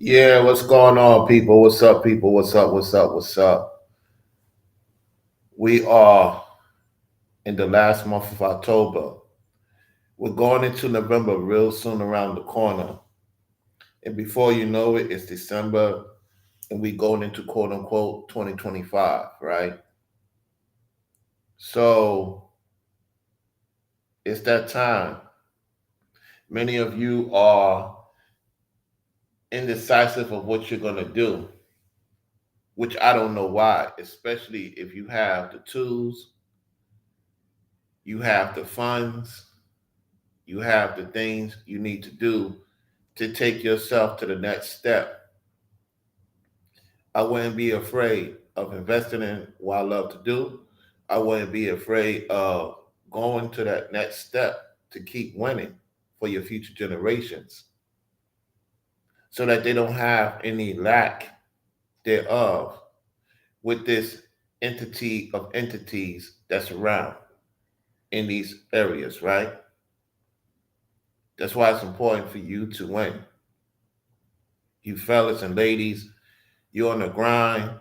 Yeah, what's going on, people? What's up, people? What's up? What's up? What's up? We are in the last month of October. We're going into November real soon around the corner. And before you know it, it's December and we going into quote unquote 2025, right? So it's that time. Many of you are indecisive of what you're going to do, which I don't know why, especially if you have the tools, you have the funds, you have the things you need to do to take yourself to the next step. I wouldn't be afraid of investing in what I love to do. I wouldn't be afraid of going to that next step to keep winning for your future generations so that they don't have any lack thereof with this entity of entities that's around in these areas, right? That's why it's important for you to win. You fellas and ladies, you're on the grind,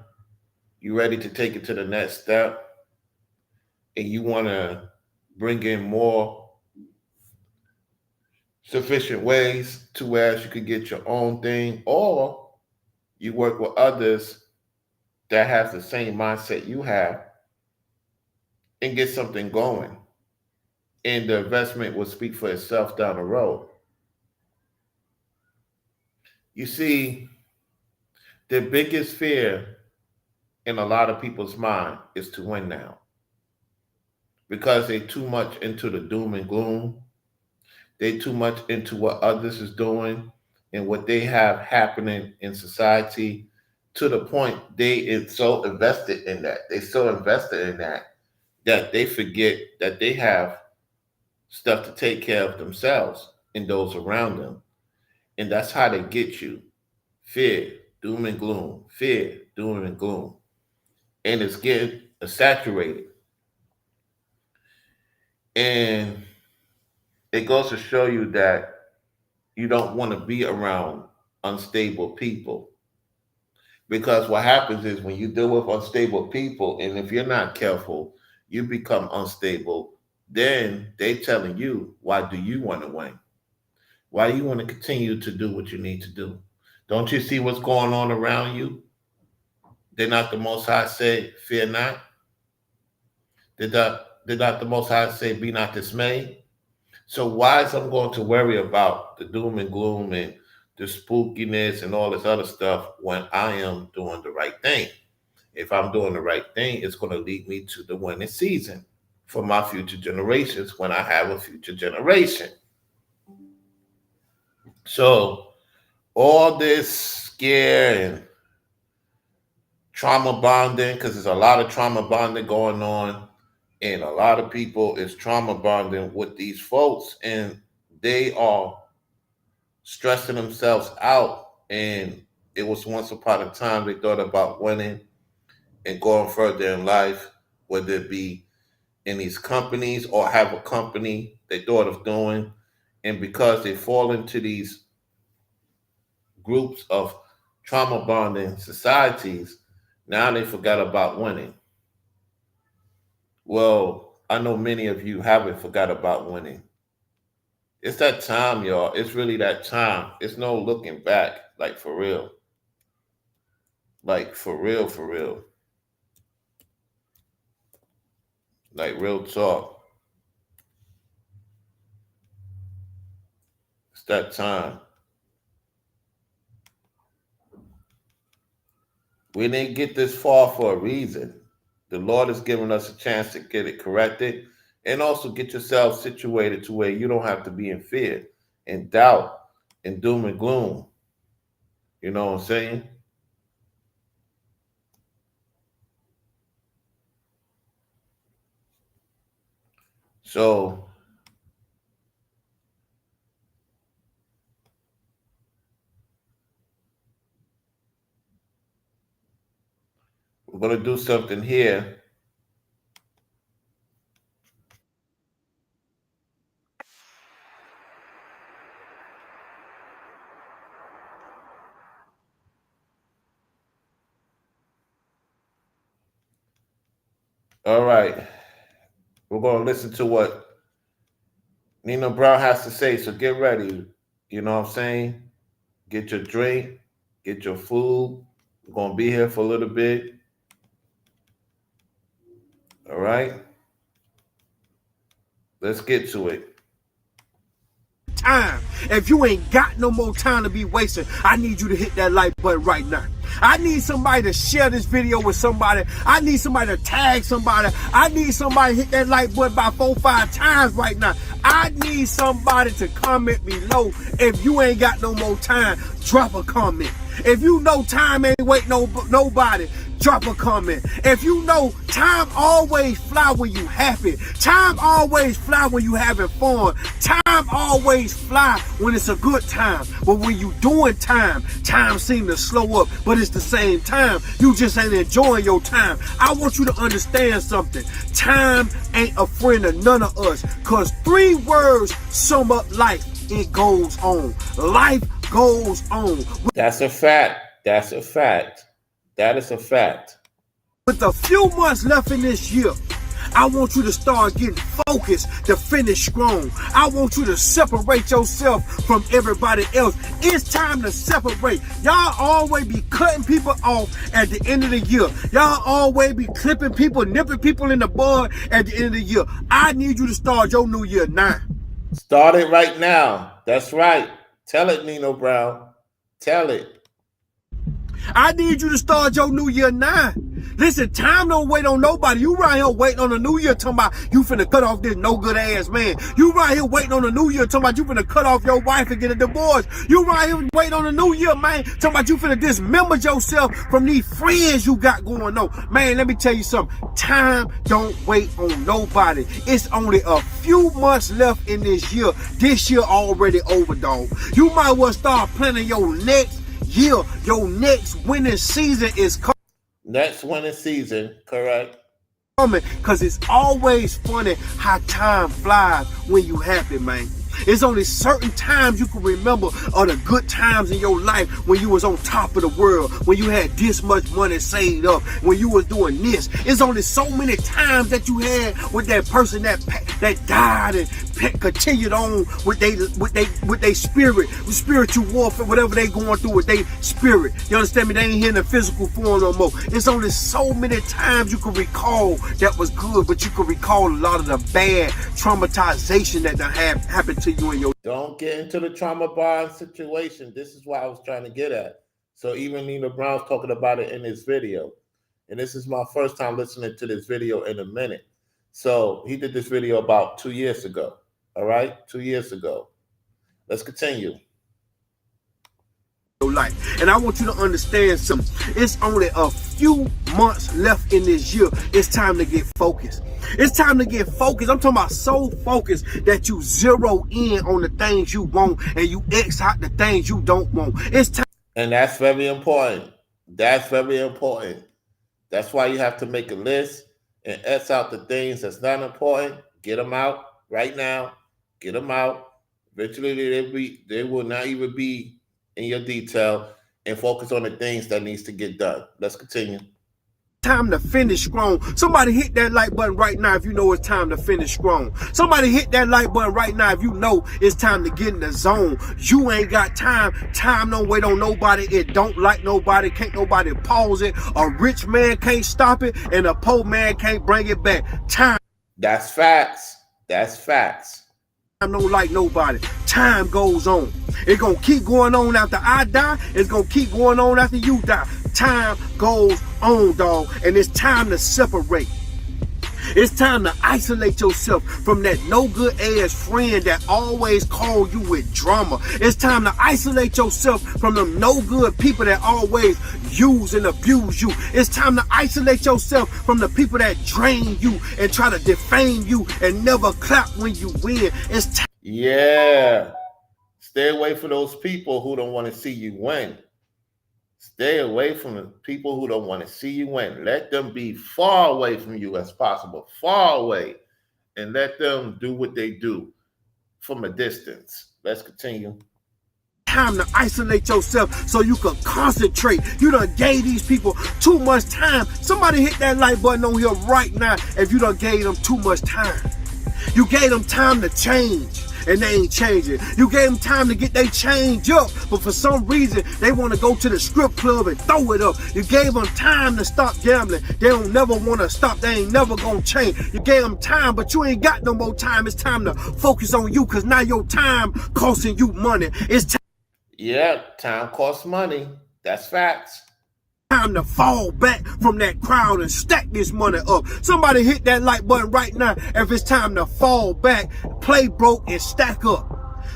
you ready to take it to the next step, and you want to bring in more sufficient ways to where you could get your own thing, or you work with others that has the same mindset you have and get something going. And the investment will speak for itself down the road. You see, the biggest fear in a lot of people's mind is to win now because they too much into the doom and gloom. They too much into what others is doing and what they have happening in society to the point they is so invested in that. They so invested in that they forget that they have stuff to take care of themselves and those around them. And that's how they get you. Fear, doom and gloom, fear, doom and gloom. And it's getting saturated. And it goes to show you that you don't want to be around unstable people. Because what happens is when you deal with unstable people, and if you're not careful, you become unstable, then they telling you, why do you want to win? Why do you want to continue to do what you need to do? Don't you see what's going on around you? Did not the Most High say, fear not? Did not the Most High say, be not dismayed? So why is I'm going to worry about the doom and gloom and the spookiness and all this other stuff when I am doing the right thing? If I'm doing the right thing, it's going to lead me to the winning season for my future generations when I have a future generation. So all this scare and trauma bonding, because there's a lot of trauma bonding going on, and a lot of people is trauma bonding with these folks, and they are stressing themselves out. And it was once upon a time they thought about winning and going further in life, whether it be in these companies or have a company they thought of doing. And because they fall into these groups of trauma bonding societies, now they forgot about winning. Well, I know many of you haven't forgot about winning. It's that time, y'all. It's really that time. It's no looking back, like for real. Like for real, for real. Like real talk. It's that time. We didn't get this far for a reason. The Lord has given us a chance to get it corrected and also get yourself situated to where you don't have to be in fear and doubt and doom and gloom. You know what I'm saying? So we're going to do something here. All right. We're going to listen to what Nino Brown has to say. So get ready. You know what I'm saying? Get your drink, get your food. We're going to be here for a little bit. All right. Let's get to it. Time. If you ain't got no more time to be wasting, I need you to hit that like button right now. I need somebody to share this video with somebody. I need somebody to tag somebody. I need somebody to hit that like button about 4-5 times right now. I need somebody to comment below. If you ain't got no more time, drop a comment. If you know time ain't waiting on nobody, drop a comment. If you know time always fly when you happy. Time always fly when you having fun. Time always fly when it's a good time. But when you doing time seem to slow up. But it's the same time. You just ain't enjoying your time. I want you to understand something. Time ain't a friend of none of us. Cause 3 words sum up life. It goes on. Life goes on. That's a fact. That's a fact. That is a fact. With a few months left in this year, I want you to start getting focused to finish strong. I want you to separate yourself from everybody else. It's time to separate. Y'all always be cutting people off at the end of the year. Y'all always be clipping people, nipping people in the bud at the end of the year. I need you to start your new year now. Start it right now. That's right. Tell it, Nino Brown. Tell it. I need you to start your new year now. Listen, time don't wait on nobody. You right here waiting on the new year talking about you finna cut off this no good ass man. You right here waiting on the new year talking about you finna cut off your wife and get a divorce. You right here waiting on the new year, man, talking about you finna dismember yourself from these friends you got going on. Man, let me tell you something. Time don't wait on nobody. It's only a few months left in this year. This year already over, dog. You might well start planning your next year. Your next winning season is coming. Next winning season, correct. Because it's always funny how time flies when you happy, man. It's only certain times you can remember of the good times in your life when you was on top of the world, when you had this much money saved up, when you was doing this. It's only so many times that you had with that person that died and continued on with they spirit, with spiritual warfare, whatever they going through with their spirit. You understand me? They ain't here in the physical form no more. It's only so many times you can recall that was good, but you can recall a lot of the bad traumatization that happened to you in your. Don't get into the trauma bond situation. This is what I was trying to get at. So even Nina Brown's talking about it in this video. And this is my first time listening to this video in a minute. So he did this video about 2 years ago. All right? 2 years ago. Let's continue. Life. And I want you to understand something. It's only a few months left in this year. It's time to get focused. It's time to get focused. I'm talking about so focused that you zero in on the things you want and you X out the things you don't want. It's time. And that's very important. That's very important. That's why you have to make a list and X out the things that's not important. Get them out right now. Get them out. Eventually, they will not even be in your detail, and focus on the things that needs to get done. Let's continue. Time to finish strong. Somebody hit that like button right now if you know it's time to finish strong. Somebody hit that like button right now if you know it's time to get in the zone. You ain't got time. Time don't wait on nobody. It don't like nobody. Can't nobody pause it. A rich man can't stop it, and a poor man can't bring it back. Time. That's facts. That's facts. Time don't like nobody. Time goes on. It's gonna keep going on after I die. It's gonna keep going on after you die. Time goes on, dog. And it's time to separate. It's time to isolate yourself from that no good ass friend that always call you with drama. It's time to isolate yourself from them no good people that always use and abuse you. It's time to isolate yourself from the people that drain you and try to defame you and never clap when you win. It's time. Yeah. Stay away from those people who don't want to see you win. Stay away from the people who don't want to see you win. Let them be far away from you as possible, far away, and let them do what they do from a distance. Let's continue. Time to isolate yourself so you can concentrate. You done gave these people too much time. Somebody hit that like button on here right now if you done gave them too much time. You gave them time to change, and they ain't changing. You gave them time to get their change up, but for some reason, they want to go to the strip club and throw it up. You gave them time to stop gambling. They don't never want to stop. They ain't never going to change. You gave them time, but you ain't got no more time. It's time to focus on you because now your time costing you money. It's time. Yeah, time costs money. That's facts. Time to fall back from that crowd and stack this money up. Somebody hit that like button right now if it's time to fall back, play broke, and stack up.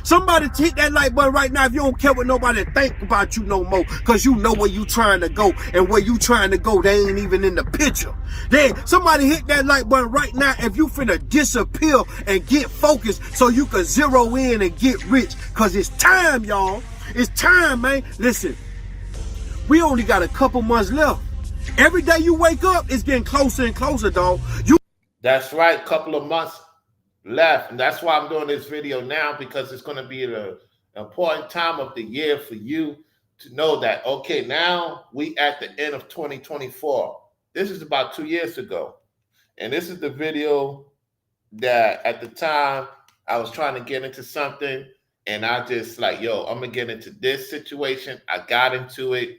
Somebody hit that like button right now if you don't care what nobody think about you no more, because you know where you trying to go, and where you trying to go, they ain't even in the picture. Then somebody hit that like button right now if you finna disappear and get focused so you can zero in and get rich, because it's time, y'all. It's time, man. Listen. We only got a couple months left. Every day you wake up, it's getting closer and closer, dog. That's right, couple of months left. And that's why I'm doing this video now, because it's going to be an important time of the year for you to know that, okay, now we at the end of 2024. This is about 2 years ago. And this is the video that at the time I was trying to get into something, and I just like, yo, I'm going to get into this situation. I got into it.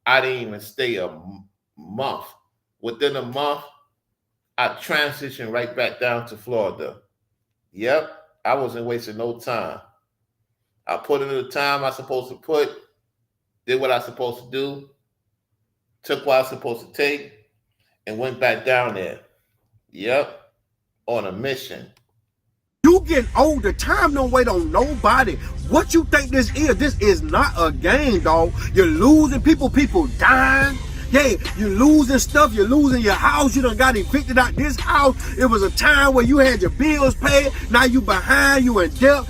I didn't even stay a month. Within a month, I transitioned right back down to Florida. Yep, I wasn't wasting no time. I put in the time I supposed to put, did what I supposed to do, took what I was supposed to take, and went back down there. Yep, on a mission. You getting older. Time don't wait on nobody. What you think this is? This is not a game, dog. You're losing people. People dying. Yeah, you're losing stuff. You're losing your house. You done got evicted out this house. It was a time where you had your bills paid. Now you behind. You in debt.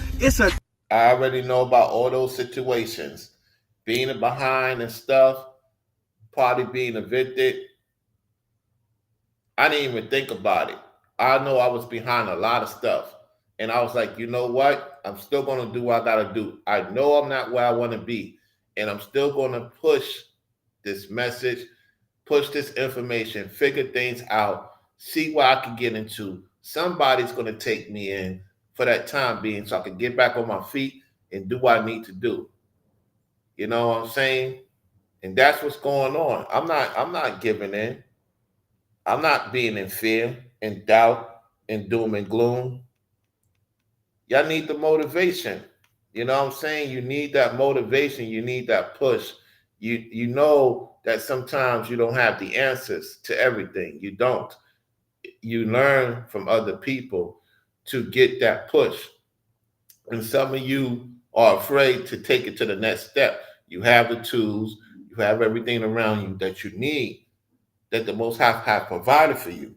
I already know about all those situations. Being behind and stuff. Probably being evicted. I didn't even think about it. I know I was behind a lot of stuff. And I was like, you know what? I'm still going to do what I got to do. I know I'm not where I want to be. And I'm still going to push this message, push this information, figure things out, see what I can get into. Somebody's going to take me in for that time being so I can get back on my feet and do what I need to do. You know what I'm saying? And that's what's going on. I'm not giving in. I'm not being in fear and doubt and doom and gloom. Y'all need the motivation. You know what I'm saying? You need that motivation. You need that push. You know that sometimes you don't have the answers to everything. You don't. You learn from other people to get that push. And some of you are afraid to take it to the next step. You have the tools, you have everything around you that you need, that the Most High have provided for you,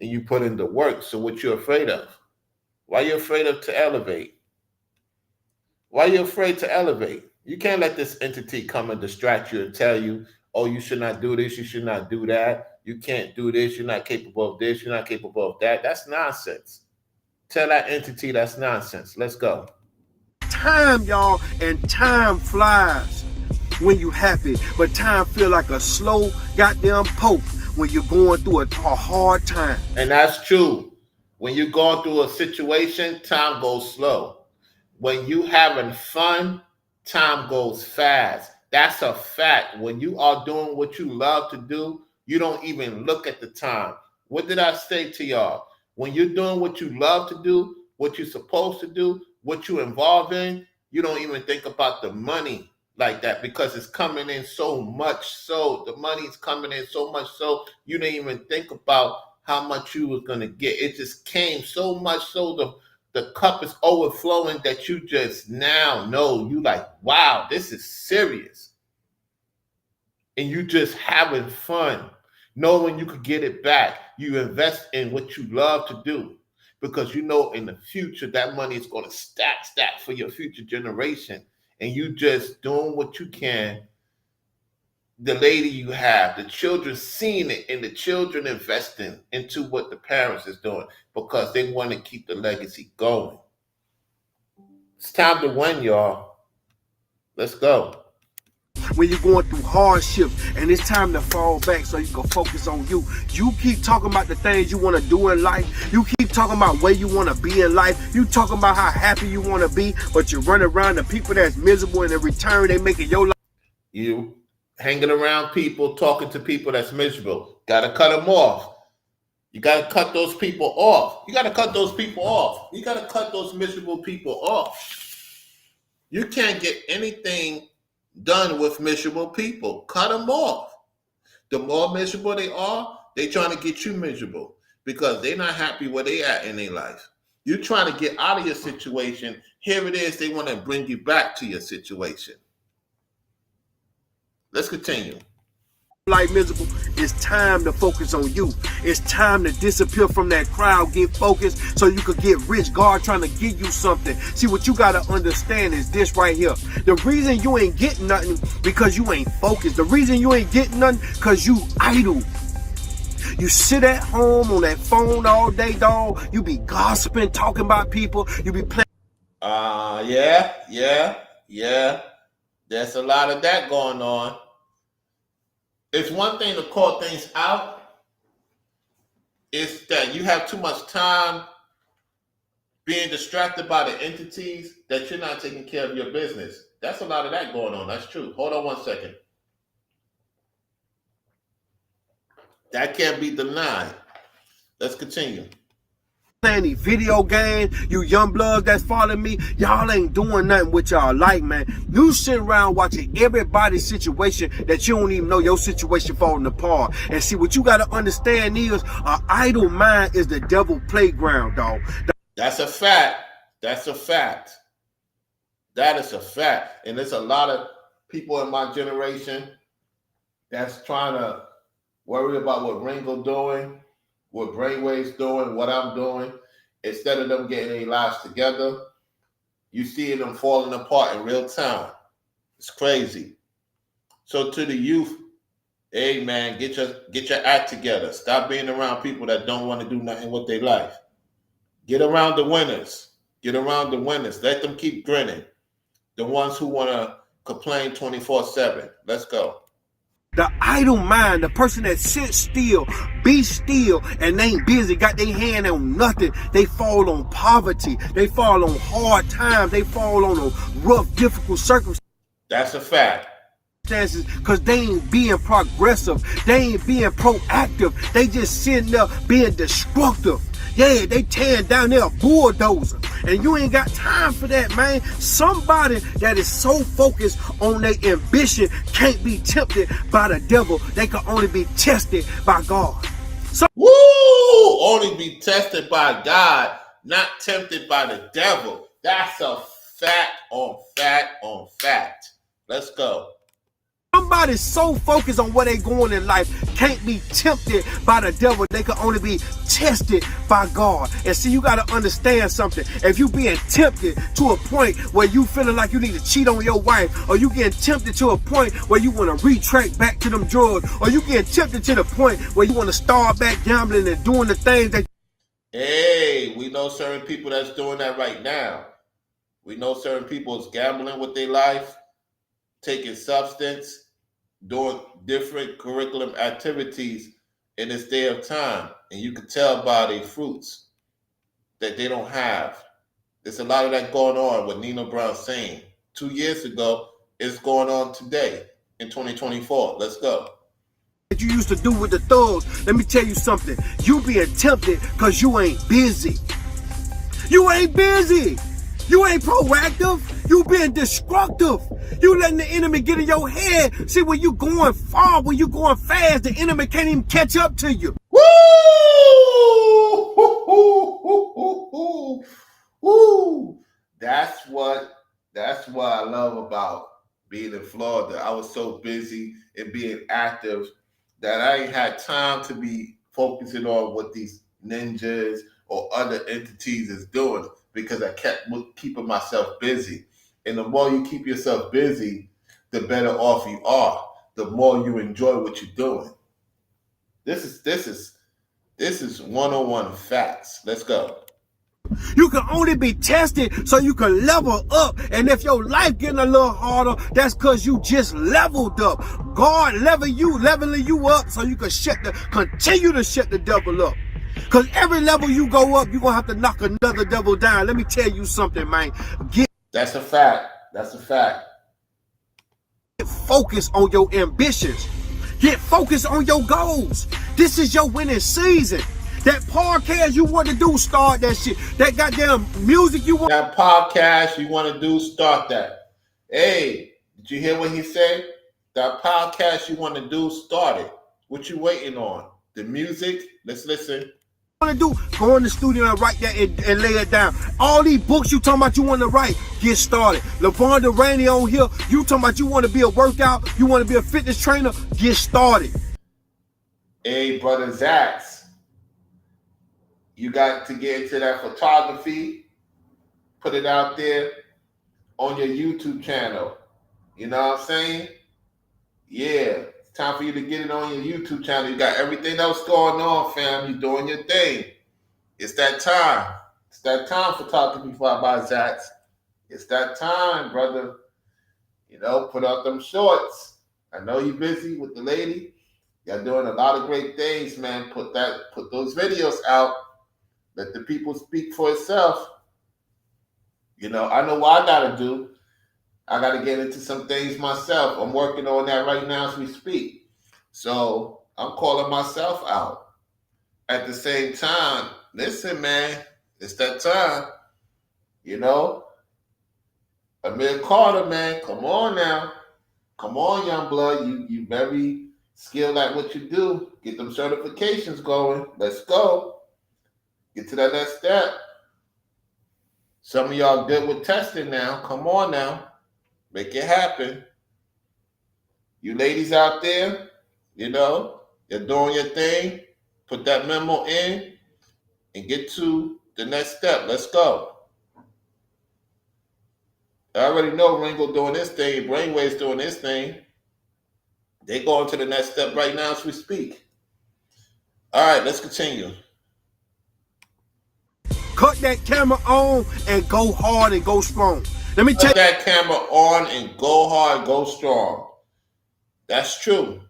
and you put in the work. So what you're afraid of? Why are you afraid of to elevate? Why are you afraid to elevate? You can't let this entity come and distract you and tell you, oh, you should not do this, you should not do that. You can't do this, you're not capable of this, you're not capable of that. That's nonsense. Tell that entity that's nonsense. Let's go. Time, y'all, and time flies when you happy, but time feel like a slow goddamn poke when you're going through a hard time. And that's true. When you're going through a situation, time goes slow. When you having fun, time goes fast. That's a fact. When you are doing what you love to do, you don't even look at the time. What did I say to y'all? When you're doing what you love to do, what you're supposed to do, what you involve in, you don't even think about the money like that because it's coming in so much. So the money's coming in so much. So you didn't even think about how much you was going to get. It just came so much. So the cup is overflowing that you just now know you like, wow, this is serious. And you just having fun, knowing you could get it back. You invest in what you love to do because you know in the future that money is going to stack for your future generation. And you just doing what you can. The lady you have, the children seeing it, and the children investing into what the parents is doing because they want to keep the legacy going. It's time to win, y'all. Let's go. When you're going through hardships and it's time to fall back so you can focus on you. You keep talking about the things you want to do in life. You keep talking about where you want to be in life. You talking about how happy you want to be, but you run around the people that's miserable and in return they making your life. You hanging around people, talking to people that's miserable. Got to cut them off. You got to cut those people off. You got to cut those people off. You got to cut those miserable people off. You can't get anything done with miserable people. Cut them off. The more miserable they are, they trying to get you miserable because they're not happy where they at in their life. You're trying to get out of your situation. Here it is. They want to bring you back to your situation. Let's continue. Like miserable, it's time to focus on you. It's time to disappear from that crowd, get focused so you could get rich. God trying to give you something. See, what you got to understand is this right here. The reason you ain't getting nothing because you ain't focused. The reason you ain't getting nothing because you idle. You sit at home on that phone all day, dog. You be gossiping, talking about people. You be playing. Yeah. There's a lot of that going on. It's one thing to call things out. It's that you have too much time being distracted by the entities that you're not taking care of your business. That's a lot of that going on. That's true. Hold on 1 second. That can't be denied. Let's continue. Playing these video games, you young bloods that's following me, y'all ain't doing nothing with y'all like, man. You sit around watching everybody's situation that you don't even know your situation falling apart. And see, what you got to understand is an idle mind is the devil playground, dog. That's a fact. That's a fact. That is a fact. And there's a lot of people in my generation that's trying to worry about what Ringo doing, what Brainwave's doing, what I'm doing. Instead of them getting their lives together, you see them falling apart in real time. It's crazy. So to the youth, hey man, get your act together. Stop being around people that don't want to do nothing with their life. Get around the winners. Get around the winners. Let them keep grinning. The ones who want to complain 24/7. Let's go. The idle mind, the person that sits still, be still, and they ain't busy, got their hand on nothing. They fall on poverty. They fall on hard times. They fall on a rough, difficult circumstances. That's a fact. Because they ain't being progressive. They ain't being proactive. They just sitting there being destructive. Yeah, they tearing down their bulldozer. And you ain't got time for that, man. Somebody that is so focused on their ambition can't be tempted by the devil. They can only be tested by God. Woo! Only be tested by God, not tempted by the devil. That's a fact on fact on fact. Let's go. Somebody so focused on where they going in life can't be tempted by the devil. They can only be tested by God. And see, you got to understand something. If you being tempted to a point where you feeling like you need to cheat on your wife, or you getting tempted to a point where you want to retract back to them drugs, or you getting tempted to the point where you want to start back gambling and doing the things that... Hey, we know certain people that's doing that right now. We know certain people is gambling with their life, taking substance, doing different curriculum activities in this day of time. And you can tell by their fruits that they don't have. There's a lot of that going on with Nino Brown saying 2 years ago. It's going on today in 2024. Let's go. That you used to do with the thugs. Let me tell you something. You being tempted because you ain't busy. You ain't busy. You ain't proactive. You being destructive. You letting the enemy get in your head. See, when you going far, when you going fast, the enemy can't even catch up to you. Woo! Woo! That's what I love about being in Florida. I was so busy and being active that I ain't had time to be focusing on what these ninjas or other entities is doing, because I kept keeping myself busy. And the more you keep yourself busy, the better off you are. The more you enjoy what you're doing. This is 101 facts. Let's go. You can only be tested so you can level up. And if your life getting a little harder, that's because you just leveled up. God leveling you up so you can continue to shut the devil up. Because every level you go up, you're going to have to knock another devil down. Let me tell you something, man. That's a fact. That's a fact. Get focused on your ambitions. Get focused on your goals. This is your winning season. That podcast you want to do, start that shit. That goddamn music you want. That podcast you want to do, start that. Hey, did you hear what he said? That podcast you want to do, start it. What you waiting on? The music? Let's listen. Want to do, go in the studio and write that and lay it down. All these books you talking about you want to write, get started. LaVonda Rainey on here, you talking about you want to be a workout, you want to be a fitness trainer, get started. Hey, brother Zax, you got to get into that photography, put it out there on your YouTube channel. You know what I'm saying? Yeah. Time for you to get it on your YouTube channel. You got everything else going on, fam. You're doing your thing. It's that time. It's that time for Talking Before I Buy Zax. It's that time, brother. You know, put out them shorts. I know you're busy with the lady. You're doing a lot of great things, man. Put those videos out. Let the people speak for itself. You know, I know what I gotta do. I got to get into some things myself. I'm working on that right now as we speak. So I'm calling myself out. At the same time, listen, man, it's that time. You know, Amir Carter, man, come on now. Come on, young blood. You very skilled at what you do. Get them certifications going. Let's go. Get to that next step. Some of y'all good with testing now. Come on now. Make it happen. You ladies out there, you know, you're doing your thing. Put that memo in and get to the next step. Let's go. I already know Ringo doing this thing. Brainwave's doing this thing. They going to the next step right now as we speak. All right, let's continue. cut that camera on and go hard and go strong. Let me tell Put that camera on and go hard, go strong. That's true.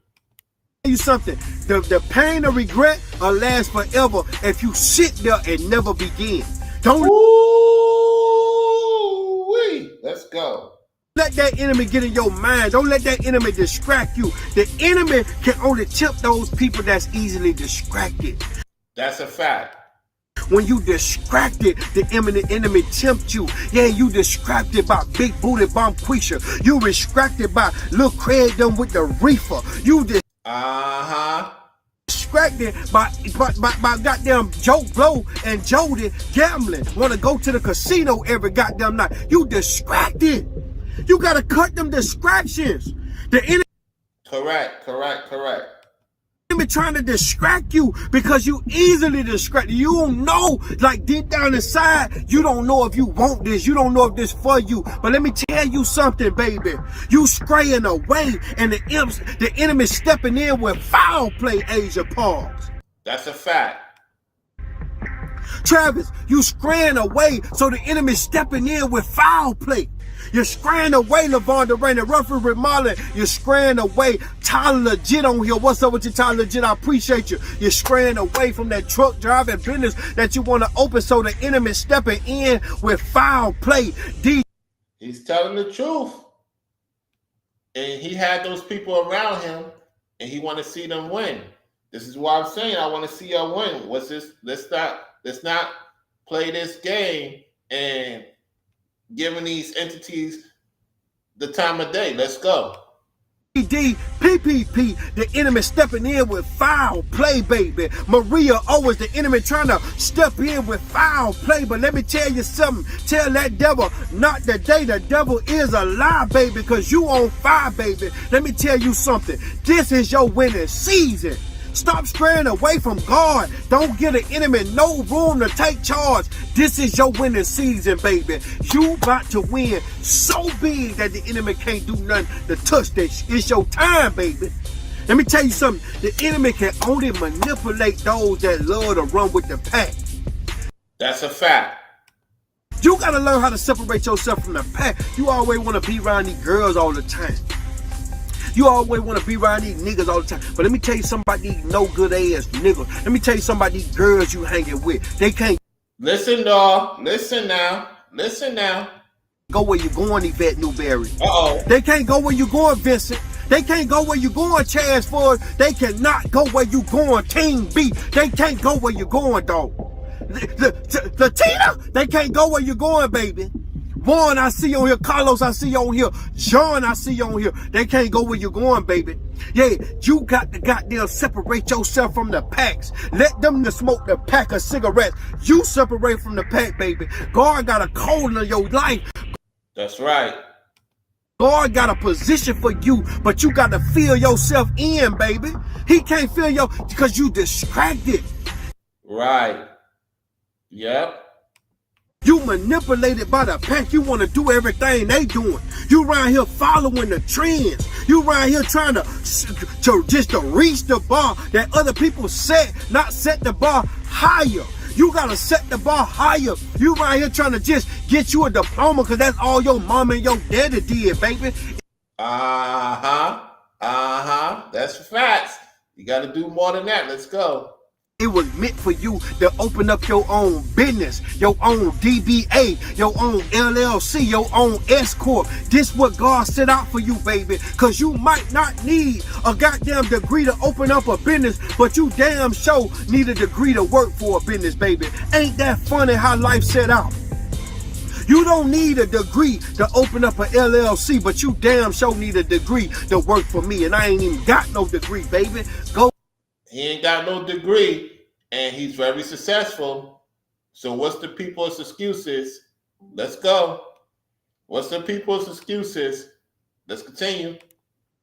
you something. The pain of regret will last forever if you sit there and never begin. Don't Ooh-wee. Let's go. let that enemy get in your mind. Don't let that enemy distract you. The enemy can only tempt those people that's easily distracted. That's a fact. When you distracted, the enemy tempt you. Yeah, you distracted by Big Booty Bomb Quisha. You distracted by Lil Craig them with the reefer. You distracted by goddamn Joe Blow and Jody gambling. Want to go to the casino every goddamn night. You distracted. You got to cut them distractions. The enemy Correct. trying to distract you because you easily distracted. You don't know, like deep down inside, you don't know if you want this. You don't know if this for you. But let me tell you something, baby. You straying away and the enemy stepping in with foul play, Asia Parks. That's a fact. Travis, you straying away, so the enemy stepping in with foul play. You're straying away, Lavonda Rain, the Ruffin remodeling. You're straying away. Tyler Legit on here. What's up with you, Tyler Legit? I appreciate you. You're straying away from that truck driving business that you want to open, so the enemy stepping in with foul play. He's telling the truth. And he had those people around him, and he want to see them win. This is why I'm saying I want to see y'all win. What's this? Let's not play this game and giving these entities the time of day. Let's go. PPP, the enemy stepping in with foul play, baby. Maria Owens, the enemy trying to step in with foul play. But let me tell you something. Tell that devil, not today. The devil is a lie, baby, because you on fire, baby. Let me tell you something. This is your winning season. Stop straying away from God. Don't give the enemy no room to take charge. This is your winning season, baby. You about to win so big that the enemy can't do nothing to touch this. It's your time, baby. Let me tell you something. The enemy can only manipulate those that love to run with the pack. That's a fact. You got to learn how to separate yourself from the pack. You always want to be around these girls all the time. You always want to be around these niggas all the time. But let me tell you something about these no good ass niggas. Let me tell you something about these girls you hanging with. They can't. Listen, dog. Listen now. Go where you going, Yvette Newberry. Uh-oh. They can't go where you going, Vincent. They can't go where you going, Chaz Ford. They cannot go where you going, Team B. They can't go where you going, dog. Latina, they can't go where you going, baby. Juan, I see you on here. Carlos, I see you on here. John, I see you on here. They can't go where you're going, baby. Yeah, you got to goddamn separate yourself from the packs. Let them to smoke the pack of cigarettes. You separate from the pack, baby. God got a call in your life. That's right. God got a position for you, but you got to fill yourself in, baby. He can't fill you because you distracted. Right. Yep. You manipulated by the pack. You want to do everything they doing. You around here following the trends. You around here trying to just to reach the bar that other people set, not set the bar higher. You got to set the bar higher. You around here trying to just get you a diploma because that's all your mama and your daddy did, baby. That's facts. You got to do more than that. Let's go. It was meant for you to open up your own business, your own DBA, your own LLC, your own S Corp. This what God set out for you, baby. Because you might not need a goddamn degree to open up a business, but you damn sure need a degree to work for a business, baby. Ain't that funny how life set out? You don't need a degree to open up an LLC, but you damn sure need a degree to work for me. And I ain't even got no degree, baby. Go. He ain't got no degree, and he's very successful. So what's the people's excuses? Let's go. What's the people's excuses? Let's continue.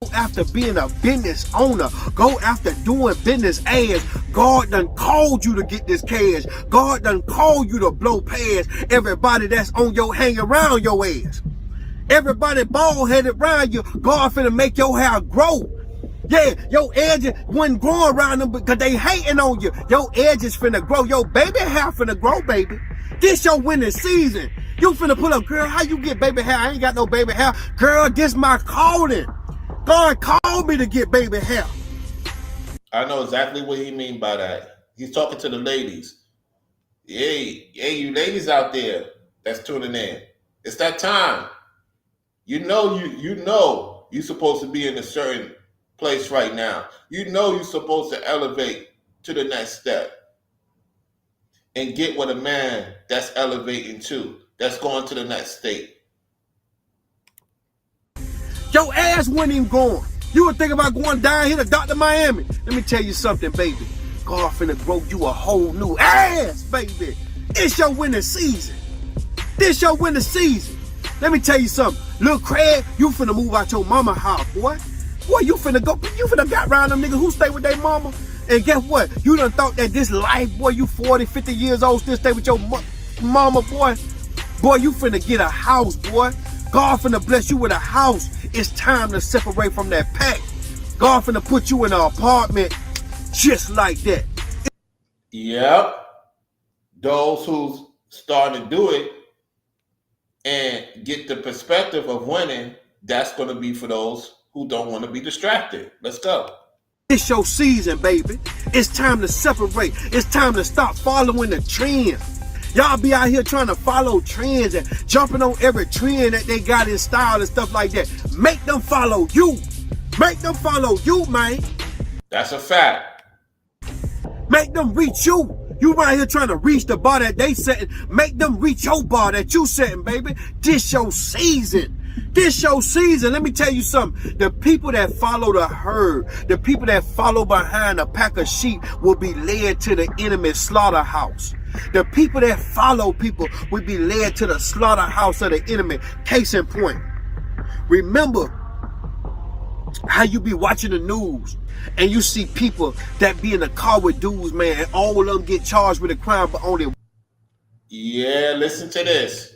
Go after being a business owner. Go after doing business as God done called you to get this cash. God done called you to blow past everybody that's on your hang around your ass. Everybody bald headed around you. God finna make your hair grow. Yeah, your edges wasn't growing around them because they hating on you. Your edges finna grow. Your baby hair finna grow, baby. This your winning season. You finna pull up, girl, how you get baby hair? I ain't got no baby hair. Girl, this my calling. God called me to get baby hair. I know exactly what he mean by that. He's talking to the ladies. Hey, you ladies out there that's tuning in. It's that time. You know you're supposed to be in a certain place right now. You know you're supposed to elevate to the next step and get with a man that's elevating too, that's going to the next state. Your ass wasn't even going. You were thinking about going down here to Dr. Miami. Let me tell you something, baby. God finna grow you a whole new ass, baby. It's your winning season. This your winning season. Let me tell you something. Lil Craig, you finna move out your mama house, boy. Boy, you finna got around them niggas who stay with their mama. And guess what? You done thought that this life, boy, you 40, 50 years old, still stay with your mama, boy. Boy, you finna get a house, boy. God finna bless you with a house. It's time to separate from that pack. God finna put you in an apartment just like that. Yep. Those who's starting to do it and get the perspective of winning, that's going to be for those who don't want to be distracted. Let's go. It's your season, baby. It's time to separate. It's time to stop following the trends. Y'all be out here trying to follow trends and jumping on every trend that they got in style and stuff like that. Make them follow you. Make them follow you, man. That's a fact. Make them reach you. You right here trying to reach the bar that they setting. Make them reach your bar that you setting, baby. This your season. This your season. Let me tell you something. The people that follow the herd, the people that follow behind a pack of sheep will be led to the enemy slaughterhouse. The people that follow people will be led to the slaughterhouse of the enemy. Case in point. Remember how you be watching the news and you see people that be in the car with dudes, man, and all of them get charged with a crime, but only listen to this.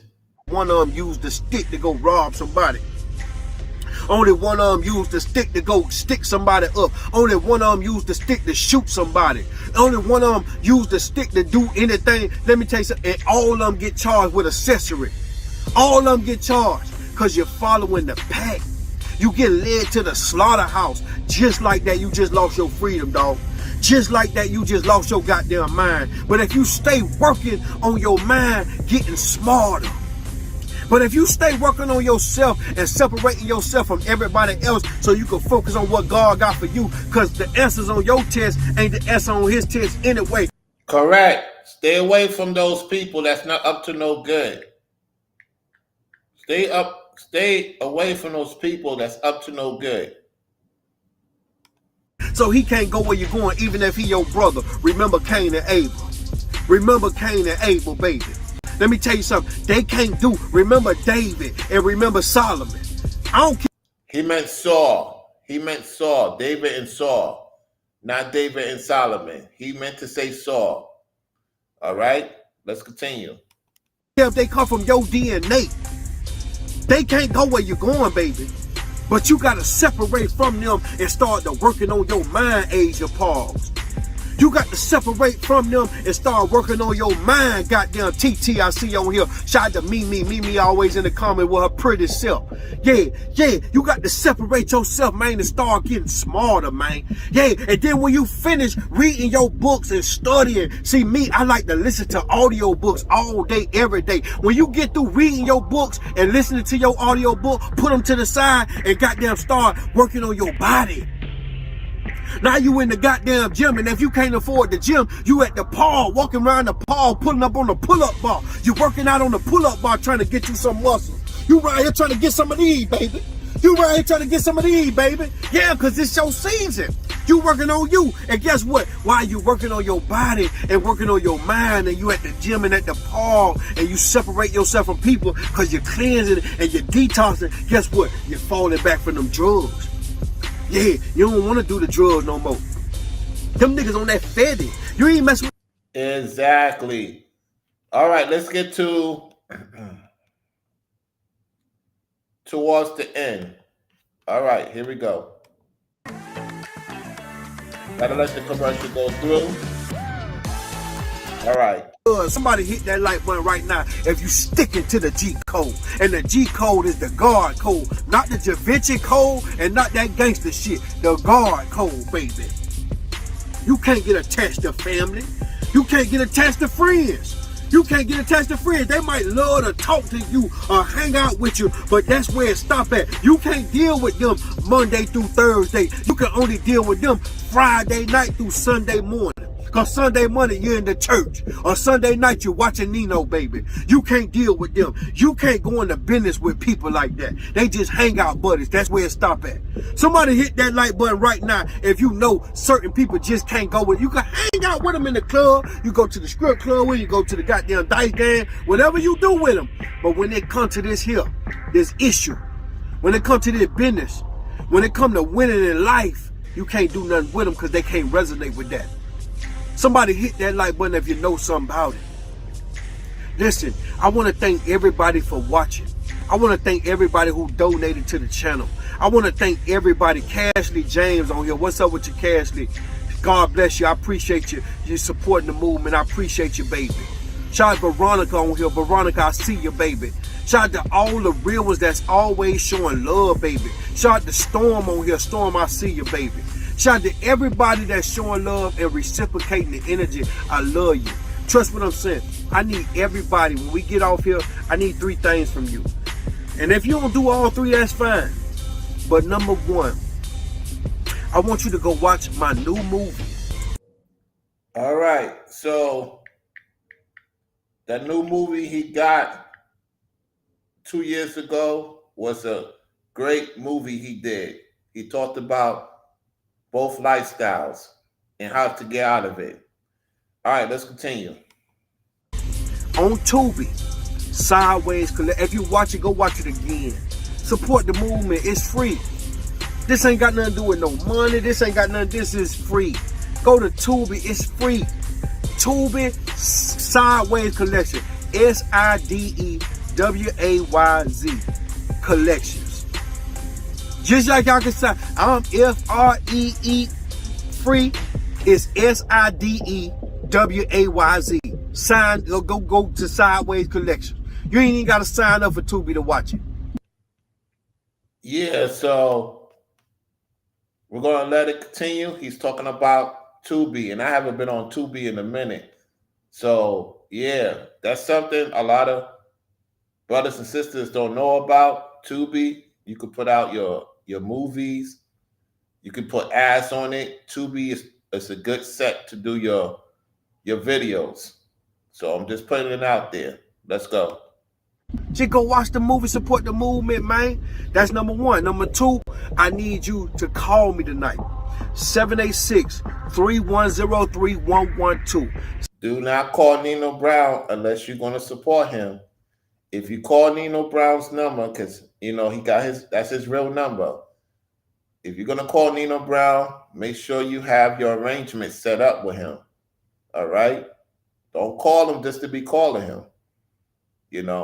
one of them used the stick to go rob somebody. Only one of them used the stick to go stick somebody up. Only one of them used the stick to shoot somebody. Only one of them used the stick to do anything. Let me tell you something. And all of them get charged with accessory. All of them get charged because you're following the pack. You get led to the slaughterhouse. Just like that, you just lost your freedom, dog. Just like that, you just lost your goddamn mind. But if you stay working on your mind, getting smarter. But if you stay working on yourself and separating yourself from everybody else so you can focus on what God got for you, because the answers on your test ain't the answer on his test anyway. Correct. Stay away from those people that's not up to no good. Stay away from those people that's up to no good. So he can't go where you're going, even if he your brother. Remember Cain and Abel. Remember Cain and Abel, baby. Let me tell you something. They can't do. Remember David and remember Solomon. I don't care. He meant Saul. He meant Saul. David and Saul. Not David and Solomon. He meant to say Saul. All right? Let's continue. If they come from your DNA, they can't go where you're going, baby. But you got to separate from them and start to working on your mind, Asia Pauls. You got to separate from them and start working on your mind, goddamn TT. I see on here. Shout out to Mimi always in the comment with her pretty self. Yeah, you got to separate yourself, man, and start getting smarter, man. Yeah, and then when you finish reading your books and studying, see me, I like to listen to audio books all day, every day. When you get through reading your books and listening to your audio book, put them to the side and goddamn start working on your body. Now you in the goddamn gym, and if you can't afford the gym, you at the park, walking around the park, pulling up on the pull-up bar. You working out on the pull-up bar trying to get you some muscle. You right here trying to get some of these, baby. You right here trying to get some of these, baby. Yeah, because it's your season. You working on you. And guess what? While you working on your body and working on your mind, and you at the gym and at the park, and you separate yourself from people because you're cleansing and you're detoxing, guess what? You're falling back from them drugs. Yeah, you don't want to do the drugs no more. Them niggas on that fetty. You ain't messing with. Exactly. All right, let's get towards the end. All right, here we go. Gotta let the commercial go through. All right. Somebody hit that like button right now if you sticking to the G code. And the G code is the guard code, not the Da Vinci code and not that gangster shit. The guard code, baby. You can't get attached to family. You can't get attached to friends. You can't get attached to friends. They might love to talk to you or hang out with you, but that's where it stop at. You can't deal with them Monday through Thursday. You can only deal with them Friday night through Sunday morning. Because Sunday morning you're in the church. Or Sunday night you're watching Nino, baby. You can't deal with them. You can't go into business with people like that. They just hang out buddies. That's where it stop at. Somebody hit that like button right now if you know certain people just can't go with. You can hang out with them in the club. You go to the strip club where you go to the goddamn dice game. Whatever you do with them. But when it comes to this here, this issue, when it comes to this business, when it comes to winning in life, you can't do nothing with them because they can't resonate with that. Somebody hit that like button if you know something about it. Listen, I want to thank everybody for watching. I want to thank everybody who donated to the channel. I want to thank everybody. Cashley James on here. What's up with you, Cashley? God bless you. I appreciate you. You supporting the movement. I appreciate you, baby. Shout out to Veronica on here. Veronica, I see you, baby. Shout out to all the real ones that's always showing love, baby. Shout out to Storm on here. Storm, I see you, baby. Shout out to everybody that's showing love and reciprocating the energy. I love you. Trust what I'm saying. I need everybody. When we get off here, I need 3 things from you. And if you don't do all 3, that's fine. But number 1, I want you to go watch my new movie. All right. So that new movie he got 2 years ago was a great movie he did. He talked about both lifestyles and how to get out of it. All right, let's continue. On Tubi, Sideways Collect. If you watch it, go watch it again. Support the movement. It's free. This ain't got nothing to do with no money. This ain't got nothing. This is free. Go to Tubi. It's free. Tubi Sideways Collection. SIDEWAYZ Collections. Just like y'all can say, I'm FREE free. It's SIDEWAYZ. Sign, go to Sideways Collection. You ain't even got to sign up for Tubi to watch it. Yeah, so we're gonna let it continue. He's talking about Tubi, and I haven't been on Tubi in a minute. So yeah, that's something a lot of brothers and sisters don't know about. Tubi, you could put out your movies. You can put ads on it. Tubi is a good set to do your videos. So I'm just putting it out there. Let's go. Just go watch the movie, support the movement, man. That's number 1. Number 2, I need you to call me tonight. 786-310-3112. Do not call Nino Brown unless you're going to support him. If you call Nino Brown's number, because he got that's his real number. If you're gonna call Nino Brown, make sure you have your arrangement set up with him. All right? Don't call him just to be calling him.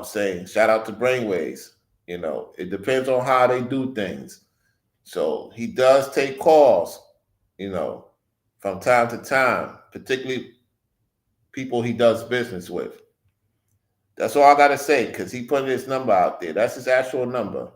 Saying shout out to Brainwaves. It depends on how they do things. So he does take calls, from time to time, particularly people he does business with. That's all I got to say, because he put his number out there. That's his actual number.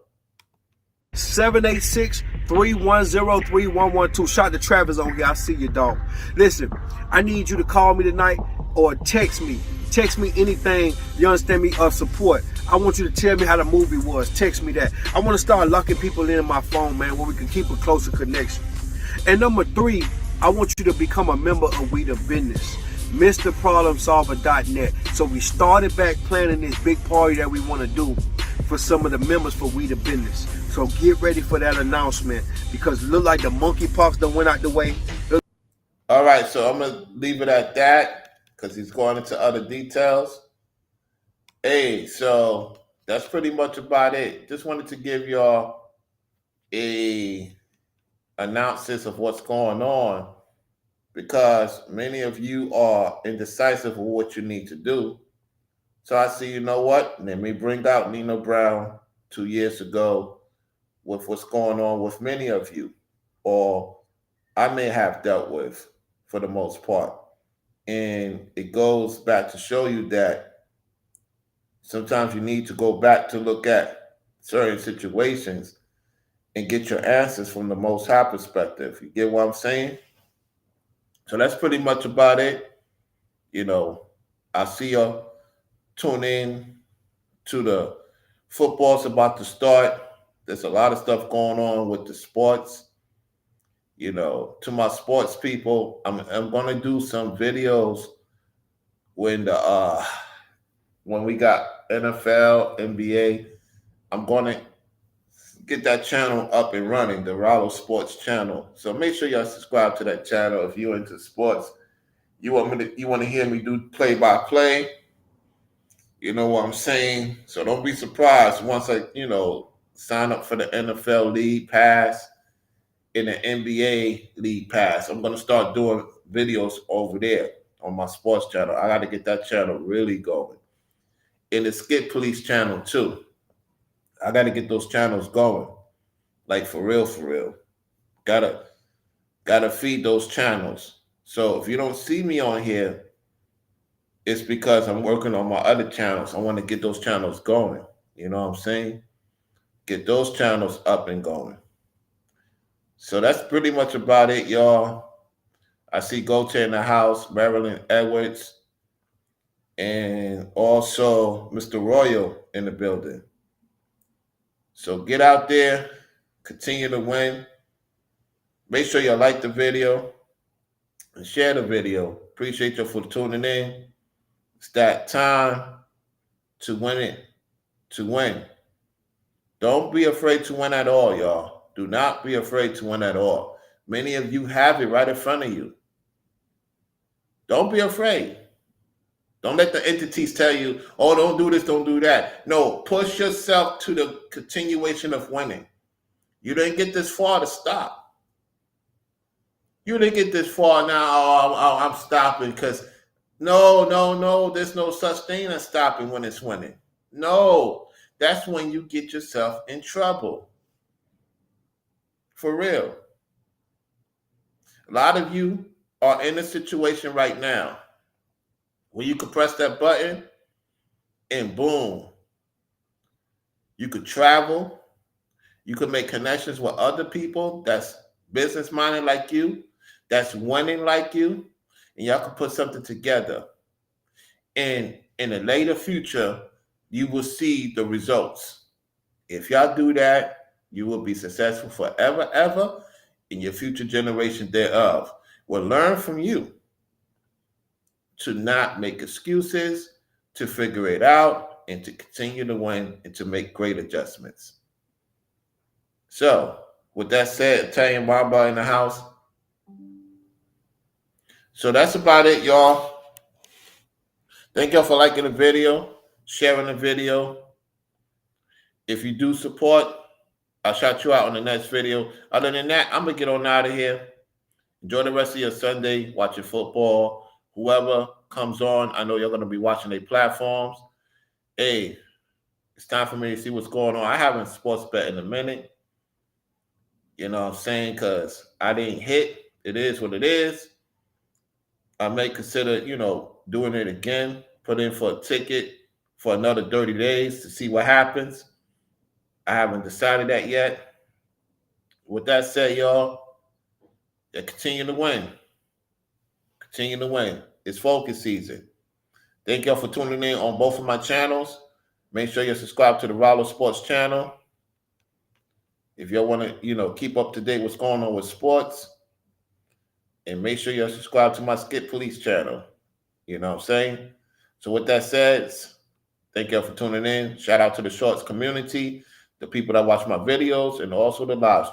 786-310-3112. Shout out to Travis on here. I see you, dog. Listen, I need you to call me tonight or text me. Text me anything, you understand me, of support. I want you to tell me how the movie was. Text me that. I want to start locking people in my phone, man, where we can keep a closer connection. And number 3, I want you to become a member of We The Business. MrProblemSolver.net. So we started back planning this big party that we want to do for some of the members for We The Business. So get ready for that announcement, because it look like the monkeypox done went out the way. All right, so I'm going to leave it at that because he's going into other details. Hey, so that's pretty much about it. Just wanted to give y'all a analysis of what's going on, because many of you are indecisive of what you need to do. So I see, you know what? Let me bring out Nino Brown 2 years ago with what's going on with many of you, or I may have dealt with for the most part. And it goes back to show you that sometimes you need to go back to look at certain situations and get your answers from the Most High perspective. You get what I'm saying? So that's pretty much about it. You know, I see you tune in to the football's about to start. There's a lot of stuff going on with the sports. You know, to my sports people, I'm gonna do some videos when we got NFL, NBA. I'm gonna get that channel up and running, the Rollo Sports channel. So make sure y'all subscribe to that channel if you're into sports. You want to hear me do play by play. You know what I'm saying? So don't be surprised once I, sign up for the NFL League Pass and the NBA League Pass. I'm gonna start doing videos over there on my sports channel. I got to get that channel really going. And the Skip Police channel too. I got to get those channels going, like for real, for real. Gotta feed those channels. So if you don't see me on here, it's because I'm working on my other channels. I want to get those channels going. You know what I'm saying? Get those channels up and going. So that's pretty much about it, y'all. I see Gote in the house, Marilyn Edwards, and also Mr. Royal in the building. So get out there, continue to win. Make sure you like the video and share the video. Appreciate you for tuning in. It's that time to win it, to win. Don't be afraid to win at all, y'all. Do not be afraid to win at all. Many of you have it right in front of you. Don't be afraid. Don't let the entities tell you, oh, don't do this, don't do that. No, push yourself to the continuation of winning. You didn't get this far to stop. You didn't get this far now, oh, I'm stopping because no, there's no such thing as stopping when it's winning. No, that's when you get yourself in trouble. For real. A lot of you are in a situation right now where you could press that button and boom, you could travel, you could make connections with other people that's business minded like you, that's winning like you, and y'all can put something together. And in the later future, you will see the results. If y'all do that, you will be successful forever, ever, in your future generation thereof. Will learn from you to not make excuses, to figure it out, and to continue to win and to make great adjustments. So, with that said, Italian Baba in the house. So that's about it, y'all. Thank y'all for liking the video, sharing the video. If you do support, I'll shout you out on the next video. Other than that, I'm going to get on out of here. Enjoy the rest of your Sunday, watching football. Whoever comes on, I know you're going to be watching their platforms. Hey, it's time for me to see what's going on. I haven't sports bet in a minute. You know what I'm saying? Because I didn't hit. It is what it is. I may consider, doing it again. Put in for a ticket for another 30 days to see what happens. I haven't decided that yet. With that said, y'all, continue to win. Continue to win. It's focus season. Thank y'all for tuning in on both of my channels. Make sure you subscribe to the Rollo Sports channel. If y'all want to, keep up to date what's going on with sports. And make sure you subscribe to my Skip Police channel. You know what I'm saying? So with that said, thank y'all for tuning in. Shout out to the Shorts community, the people that watch my videos, and also the live stream.